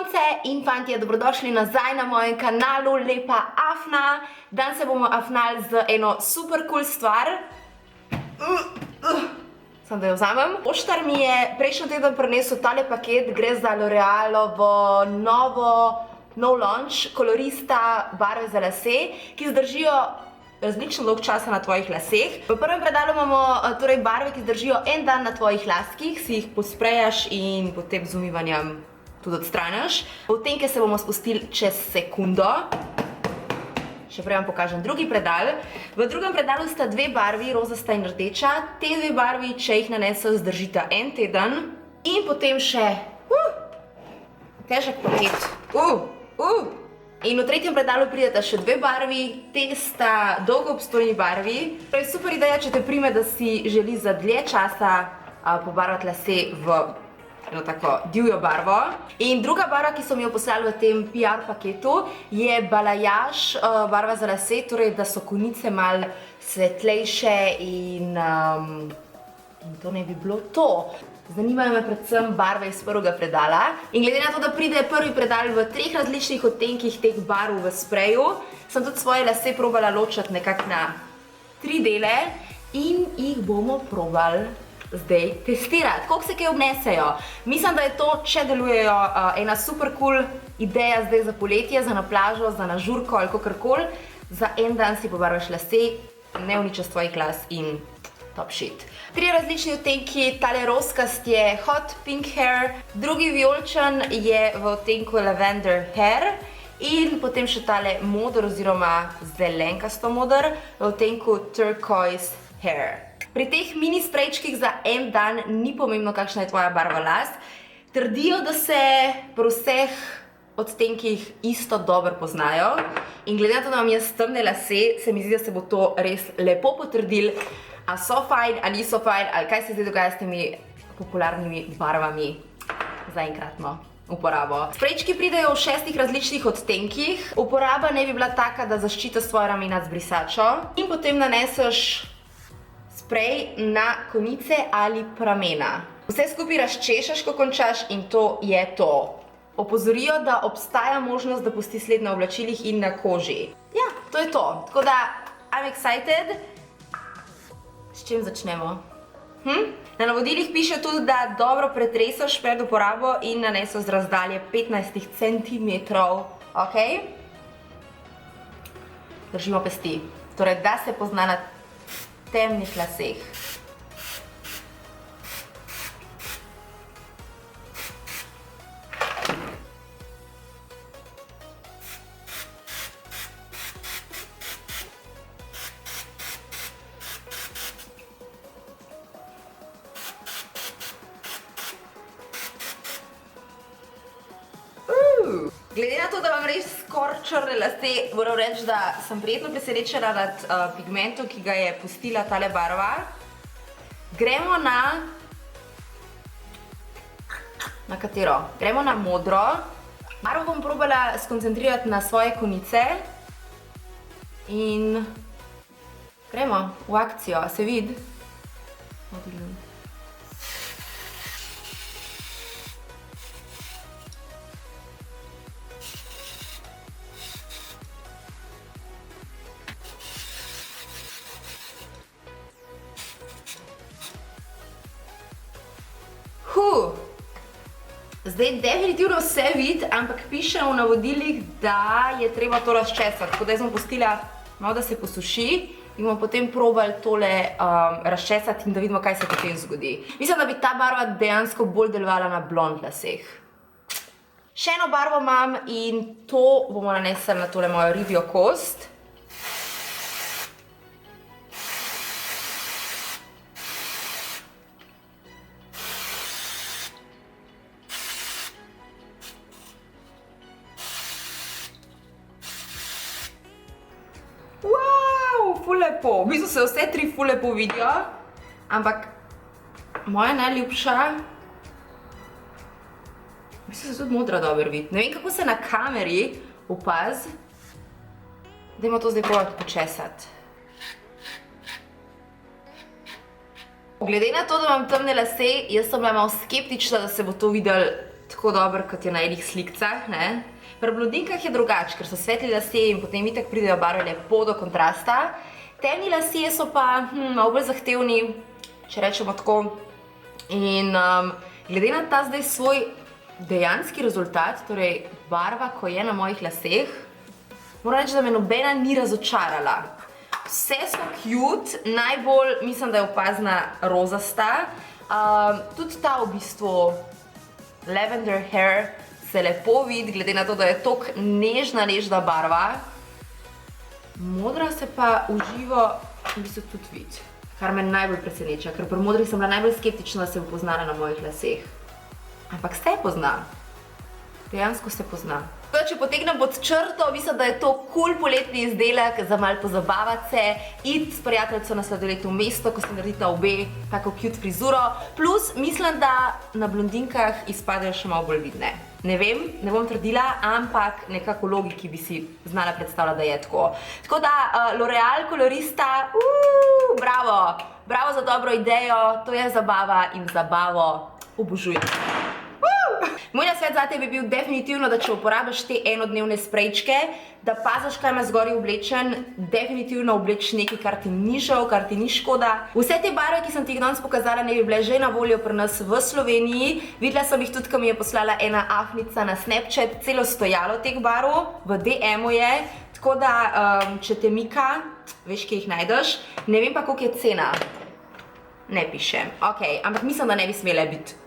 Punce in fantje, dobrodošli nazaj na mojem kanalu Lepa Afna. Danes se bomo afnali z eno super cool stvar. Samo da jo vzamem. Poštar mi je prejšnji teden prinesel tale paket, gre za L'Orealovo nov launch kolorista barve za lase, ki zdržijo različno dolg časa na tvojih laseh. V prvem predalu imamo torej barve, ki zdržijo en dan na tvojih laskih, si jih posprejaš in potem z umivanjem tudi odstraniš. Odtenke se bomo spustili čez sekundo. Še prej vam pokažem drugi predal. V drugem predalu sta dve barvi, rozasta in rdeča. Te dve barvi, če jih nanesem, zdržita en teden. In potem še težek paket. In v tretjem predalu prideta še dve barvi, te sta dolgo obstojni barvi. Torej super ideja, če te prime, da si želi za dlje časa pobarvati lase v eno tako divjo barvo. In druga barva, ki so mi jo poslali v tem PR paketu, je Balayage barva za lase, torej da so konice malo svetlejše in to ne bi bilo to. Zanimajo me predvsem barve iz prvega predala. In glede na to, da pride prvi predal v 3 različnih odtenkih teh barv v spreju, sem tudi svoje lase probala ločiti nekako na 3 dele in jih bomo probali zdaj testirati. Koliko se kaj obnesejo? Mislim, da je to, če delujejo, ena super cool ideja zdaj za poletje, za na plažo, za na žurko ali kakorkoli. Za en dan si pobarvaš lase, ne uničaš tvojih las in top shit. 3 različni odtenki, tale roskast je Hot Pink Hair, drugi vijoličen je v odtenku Lavender Hair in potem še tale moder oziroma zelenkasto moder v odtenku Turquoise Hair. Pri teh mini sprejčkih za en dan ni pomembno, kakšna je tvoja barva las. Trdijo, da se pri vseh odtenkih isto dobro poznajo. In glede na to, da imam jaz temne lase, se mi zdi, da se bo to res lepo potrdilo. A so fajn, a niso fajn, ali kaj se zdaj dogaja s temi popularnimi barvami za enkratno uporabo. Sprejčki pridejo v 6 različnih odtenkih. Uporaba ne bi bila taka, da zaščita svoja ramena z brisačo. In potem naneseš sprej na konice ali pramena. Vse skupaj razčešaš, ko končaš in to je to. Opozorijo, da obstaja možnost, da pusti sled na oblačilih in na koži. Ja, to je to. Tako da, I'm excited. S čim začnemo? Na navodilih piše tudi, da dobro pretresaš pred uporabo in naneseš z razdalje 15 cm. Ok? Držimo pesti. Torej, da se pozna na temnih laseh. Glede na to, da imam res skoraj črne lase, moram reči, da sem prijetno presenečena nad pigmentom, ki ga je pustila tale barva. Gremo na katero? Gremo na modro. Barvo bom probala skoncentrirati na svoje konice. In gremo v akcijo. A se vidi? Zdaj definitivno vse vidi, ampak piše v navodilih, da je treba to razčesati. Tako da jaz bom pustila malo, da se posuši in bomo potem probali tole razčesati in da vidimo, kaj se potem zgodi. Mislim, da bi ta barva dejansko bolj delovala na blond laseh. Še eno barvo imam in to bomo nanesli na tole mojo ribjo kost. Ful lepo. V bistvu se vse 3 ful lepo vidijo, ampak moja najljubša, v bistvu se tudi modra dobro vidi. Ne vem, kako se na kameri opazi. Dajmo to zdaj probati počesati. Glede na to, da imam temne lase, jaz sem bila malo skeptična, da se bo to videlo tako dober, kot je na enih slikcah, ne. Pri blondinkah je drugače, ker so svetli lasje in potem itak pridejo barve lepo do kontrasta. Temni lasje so pa malo bolj zahtevni, če rečemo tako. In glede na ta zdaj svoj dejanski rezultat, torej barva, ko je na mojih laseh, moram reči, da me nobena ni razočarala. Vse so cute, najbolj mislim, da je opazna rozasta. Tudi ta v bistvu lavender hair se lepo vidi, glede na to, da je toliko nežna barva. Modra se pa v živo v bistvu tudi vidi, kar me najbolj preseneča, ker pri modri sem bila najbolj skeptična, da se bo poznala na mojih laseh. Ampak se pozna. Dejansko se pozna. Če potegnem pod črto, mislim, da je to cool poletni izdelek za malo pozabavati se, iti s prijateljico na sladoled v mesto, ko se naredita obe tako cute frizuro. Plus, mislim, da na blondinkah izpadejo še malo bolj vidne. Ne vem, ne bom trdila, ampak nekako logiki bi si znala predstavljati, da je tako. Tako da, L'Oreal kolorista, bravo! Bravo za dobro idejo, to je zabava in zabavo obožujem. Moj nasvet zate bi bil definitivno, da če uporabiš te enodnevne sprejčke, da paziš, kaj imaš zgoraj oblečen, definitivno obleč nekaj, kar ti ni žal, kar ti ni škoda. Vse te barve, ki sem ti jih danes pokazala, ne bi bile že na voljo pri nas v Sloveniji. Videla sem jih tudi, ko mi je poslala ena afnica na Snapchat, celo stojalo teh barv, v DM-u je. Tako da, če te mika, veš, kje jih najdeš. Ne vem pa, koliko je cena. Ne pišem. Ok, ampak mislim, da ne bi smele biti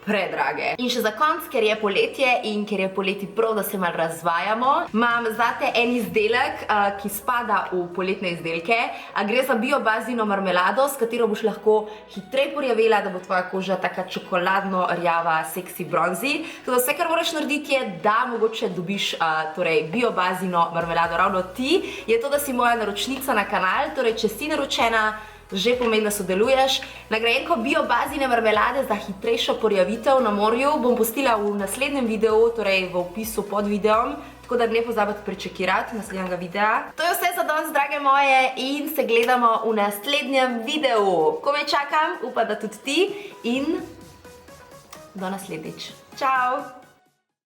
predrage. In še za konc, ker je poletje in ker je poleti prav, da se malo razvajamo, imam zate en izdelek, ki spada v poletne izdelke. Gre za biobazino marmelado, s katero boš lahko hitreje porjavela, da bo tvoja koža taka čokoladno rjava, seksi bronzi. Tako da vse, kar moraš narediti, je, da mogoče dobiš biobazino marmelado ravno ti, je to, da si moja naročnica na kanal, torej če si naročena, že pomeni, da sodeluješ. Nagrajenko biobazine marmelade za hitrejšo porjavitev na morju bom pustila v naslednjem videu, torej v opisu pod videom, tako da ne pozabite prečekirati naslednjega videa. To je vse za danes, drage moje, in se gledamo v naslednjem videu. Komaj čakam, upam, da tudi ti, in do naslednjič. Čau!